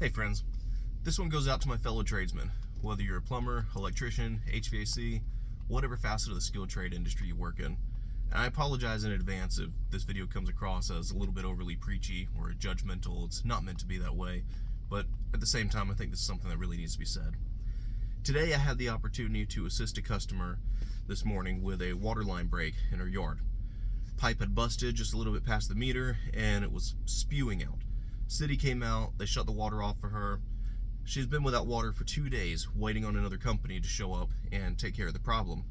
Hey friends, this one goes out to my fellow tradesmen. Whether you're a plumber, electrician, HVAC, whatever facet of the skilled trade industry you work in. And I apologize in advance if this video comes across as a little bit overly preachy or judgmental. It's not meant to be that way, but at the same time I think this is something that really needs to be said. Today I had the opportunity to assist a customer this morning with a water line break in her yard. Pipe had busted just a little bit past the meter and it was spewing out. City came out, they shut the water off for her. She's been without water for 2 days, waiting on another company to show up and take care of the problem.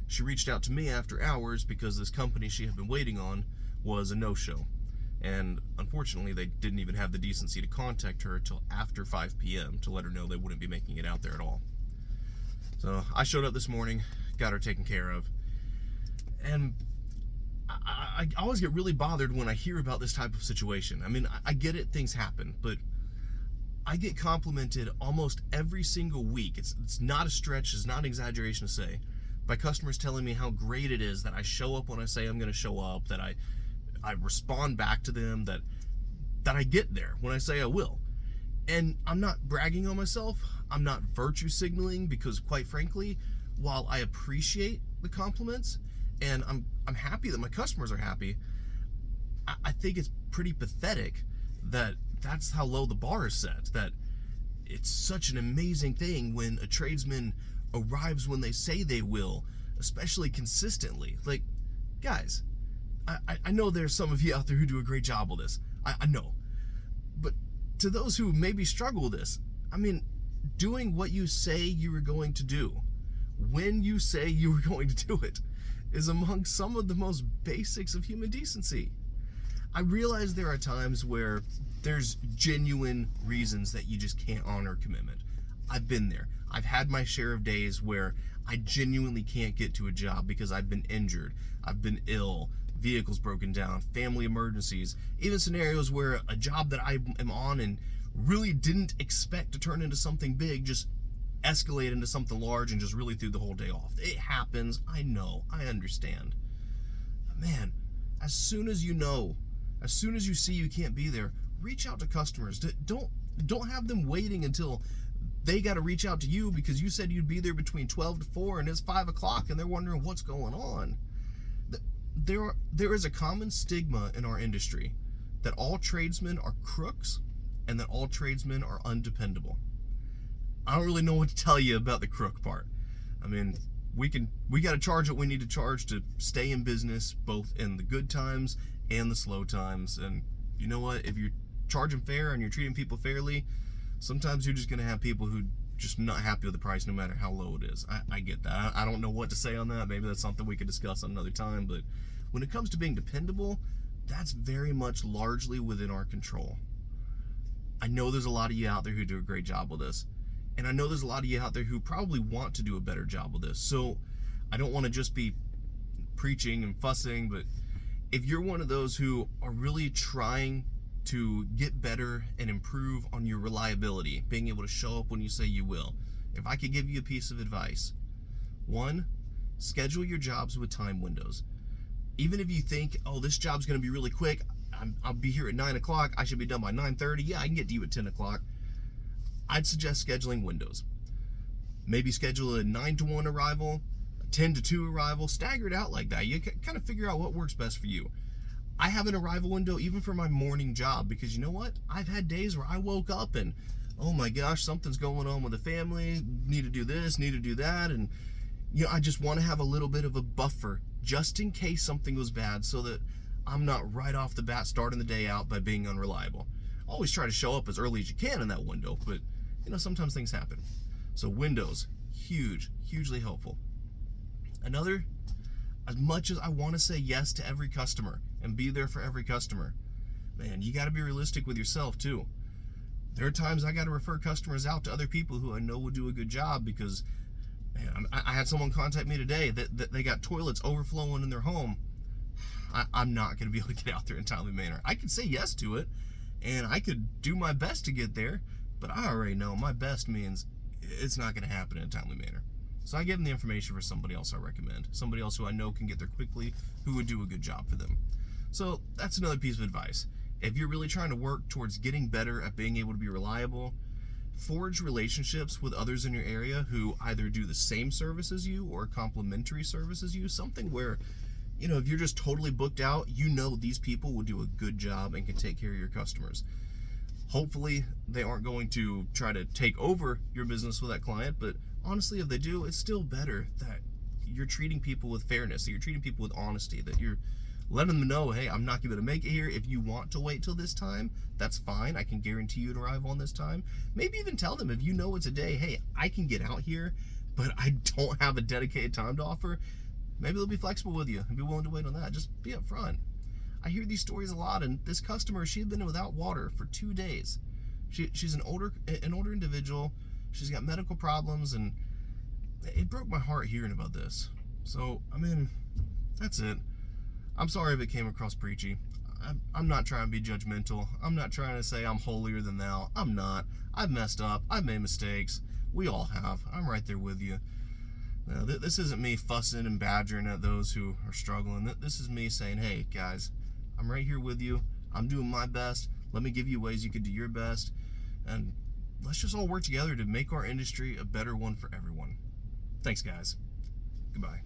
She reached out to me after hours because this company she had been waiting on was a no-show. And unfortunately, they didn't even have the decency to contact her until after 5 p.m. to let her know they wouldn't be making it out there at all. So I showed up this morning, got her taken care of, and I always get really bothered when I hear about this type of situation. I mean, I get it, things happen, but I get complimented almost every single week. It's not a stretch, it's not an exaggeration to say, by customers telling me how great it is that I show up when I say I'm going to show up, that I respond back to them, that I get there when I say I will. And I'm not bragging on myself, I'm not virtue signaling, because quite frankly, while I appreciate the compliments, and I'm happy that my customers are happy, I think it's pretty pathetic that that's how low the bar is set, that it's such an amazing thing when a tradesman arrives when they say they will, especially consistently. Like, guys, I know there's some of you out there who do a great job with this, I know, but to those who maybe struggle with this, I mean, doing what you say you were going to do, when you say you were going to do it, is among some of the most basics of human decency. I realize there are times where there's genuine reasons that you just can't honor commitment. I've been there. I've had my share of days where I genuinely can't get to a job because I've been injured, I've been ill, vehicles broken down, family emergencies, even scenarios where a job that I am on and really didn't expect to turn into something big just escalate into something large and just really threw the whole day off. It happens, I know, I understand. But man, as soon as you know, as soon as you see you can't be there, reach out to customers. Don't have them waiting until they got to reach out to you because you said you'd be there between 12 to 4 and it's 5 o'clock and they're wondering what's going on. There is a common stigma in our industry that all tradesmen are crooks and that all tradesmen are undependable. I don't really know what to tell you about the crook part. I mean, we got to charge what we need to charge to stay in business, both in the good times and the slow times. And you know what? If you're charging fair and you're treating people fairly, sometimes you're just going to have people who just not happy with the price no matter how low it is. I get that. I don't know what to say on that. Maybe that's something we could discuss another time. But when it comes to being dependable, that's very much largely within our control. I know there's a lot of you out there who do a great job with this. And I know there's a lot of you out there who probably want to do a better job with this. So I don't want to just be preaching and fussing, but if you're one of those who are really trying to get better and improve on your reliability, being able to show up when you say you will, if I could give you a piece of advice, 1, schedule your jobs with time windows. Even if you think, oh, this job's going to be really quick, I'll be here at 9 o'clock, I should be done by 9:30, yeah, I can get to you at 10 o'clock. I'd suggest scheduling windows. Maybe schedule a 9 to 1 arrival, a 10 to 2 arrival, stagger it out like that. You kind of figure out what works best for you. I have an arrival window even for my morning job because you know what? I've had days where I woke up and, oh my gosh, something's going on with the family, need to do this, need to do that, and you know, I just want to have a little bit of a buffer just in case something goes bad so that I'm not right off the bat starting the day out by being unreliable. Always try to show up as early as you can in that window, but you know, sometimes things happen. So windows, hugely helpful. Another, as much as I want to say yes to every customer and be there for every customer, man, you got to be realistic with yourself too. There are times I got to refer customers out to other people who I know will do a good job because, man, I had someone contact me today that they got toilets overflowing in their home. I'm not going to be able to get out there in a timely manner. I could say yes to it, and I could do my best to get there, but I already know my best means it's not going to happen in a timely manner. So I give them the information for somebody else I recommend, somebody else who I know can get there quickly, who would do a good job for them. So that's another piece of advice. If you're really trying to work towards getting better at being able to be reliable, forge relationships with others in your area who either do the same service as you or complementary service as you, something where, you know, if you're just totally booked out, you know these people will do a good job and can take care of your customers. Hopefully they aren't going to try to take over your business with that client, but honestly, if they do, it's still better that you're treating people with fairness, that you're treating people with honesty, that you're letting them know, hey, I'm not going to make it here. If you want to wait till this time, that's fine. I can guarantee you to arrive on this time. Maybe even tell them, if you know it's a day, hey, I can get out here, but I don't have a dedicated time to offer. Maybe they'll be flexible with you and be willing to wait on that. Just be upfront. I hear these stories a lot, and this customer, she had been without water for 2 days. She's an older individual. She's got medical problems, and it broke my heart hearing about this. So, I mean, that's it. I'm sorry if it came across preachy. I'm not trying to be judgmental. I'm not trying to say I'm holier than thou. I'm not. I've messed up. I've made mistakes. We all have. I'm right there with you. Now, this isn't me fussing and badgering at those who are struggling. This is me saying, hey, guys, I'm right here with you. I'm doing my best. Let me give you ways you can do your best. And let's just all work together to make our industry a better one for everyone. Thanks, guys. Goodbye.